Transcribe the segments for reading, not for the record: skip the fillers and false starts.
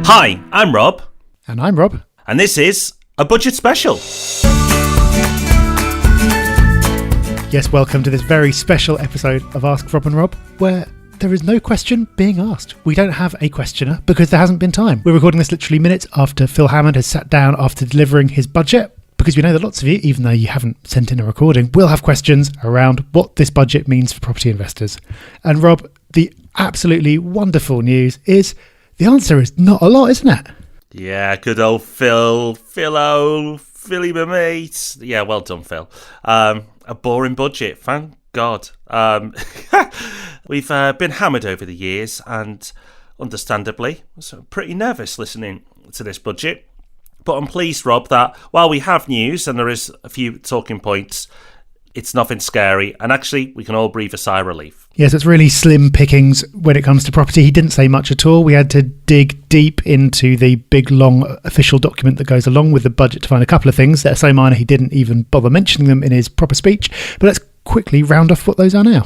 Hi, I'm Rob. And I'm Rob. And this is a budget special. Yes, welcome to this very special episode of Ask Rob and Rob, where there is no question being asked. We don't have a questioner because there hasn't been time. We're recording this literally minutes after Phil Hammond has sat down after delivering his budget, because we know that lots of you, even though you haven't sent in a recording, will have questions around what this budget means for property investors. And Rob, the absolutely wonderful news is the answer is not a lot, isn't it? Yeah, good old Phil. Philly, my mate. Yeah, well done, Phil. A boring budget, thank God. We've been hammered over the years, and understandably, so pretty nervous listening to this budget. But I'm pleased, Rob, that while we have news and there is a few talking points, it's nothing scary, and actually we can all breathe a sigh of relief. Yes, it's really slim pickings when it comes to property. He didn't say much at all. We had to dig deep into the big, long official document that goes along with the budget to find a couple of things that are so minor he didn't even bother mentioning them in his proper speech. But let's quickly round off what those are now.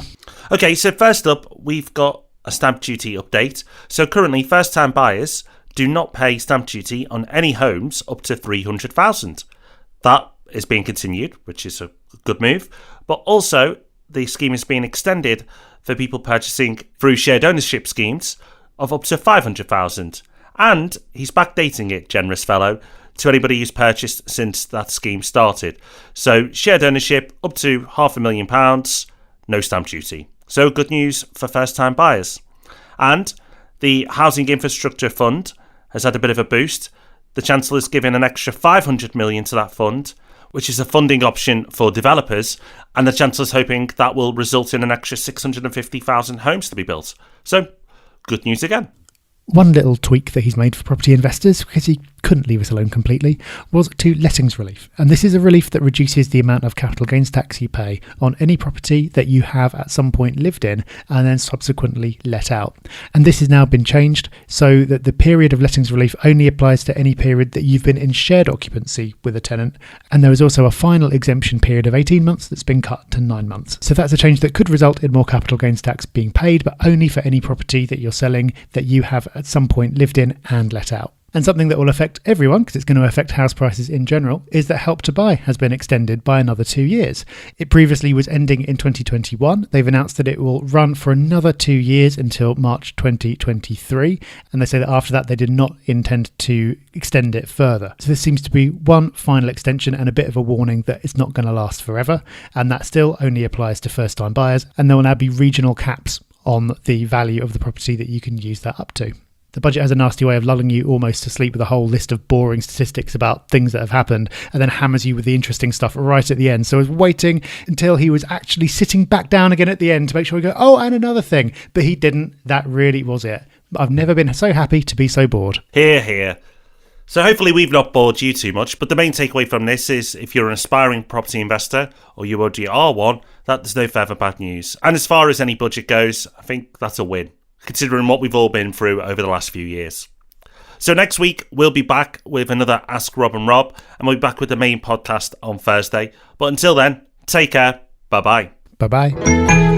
Okay, so first up, we've got a stamp duty update. So currently, first-time buyers do not pay stamp duty on any homes up to $300,000. That is being continued, which is a good move. But also, the scheme is being extended for people purchasing through shared ownership schemes of up to $500,000. And he's backdating it, generous fellow, to anybody who's purchased since that scheme started. So shared ownership up to £500,000, no stamp duty. So good news for first-time buyers. And the Housing Infrastructure Fund has had a bit of a boost. The Chancellor's given an extra $500 million to that fund, which is a funding option for developers, and the Chancellor's hoping that will result in an extra 650,000 homes to be built. So, good news again. One little tweak that he's made for property investors, because he couldn't leave us alone completely, was to lettings relief. And this is a relief that reduces the amount of capital gains tax you pay on any property that you have at some point lived in and then subsequently let out. And this has now been changed so that the period of lettings relief only applies to any period that you've been in shared occupancy with a tenant. And there is also a final exemption period of 18 months that's been cut to 9 months. So that's a change that could result in more capital gains tax being paid, but only for any property that you're selling that you have at some point lived in and let out. And something that will affect everyone, because it's going to affect house prices in general, is that Help to Buy has been extended by another 2 years. It previously was ending in 2021. They've announced that it will run for another 2 years until March 2023. And they say that after that, they did not intend to extend it further. So this seems to be one final extension and a bit of a warning that it's not going to last forever. And that still only applies to first-time buyers. And there will now be regional caps on the value of the property that you can use that up to. The budget has a nasty way of lulling you almost to sleep with a whole list of boring statistics about things that have happened and then hammers you with the interesting stuff right at the end. So I was waiting until he was actually sitting back down again at the end to make sure we go, oh, and another thing. But he didn't. That really was it. I've never been so happy to be so bored. Hear, hear. So hopefully we've not bored you too much, but the main takeaway from this is if you're an aspiring property investor, or you already are one, that there's no further bad news. And as far as any budget goes, I think that's a win, considering what we've all been through over the last few years. So next week, we'll be back with another Ask Rob and Rob, and we'll be back with the main podcast on Thursday. But until then, take care. Bye-bye. Bye-bye.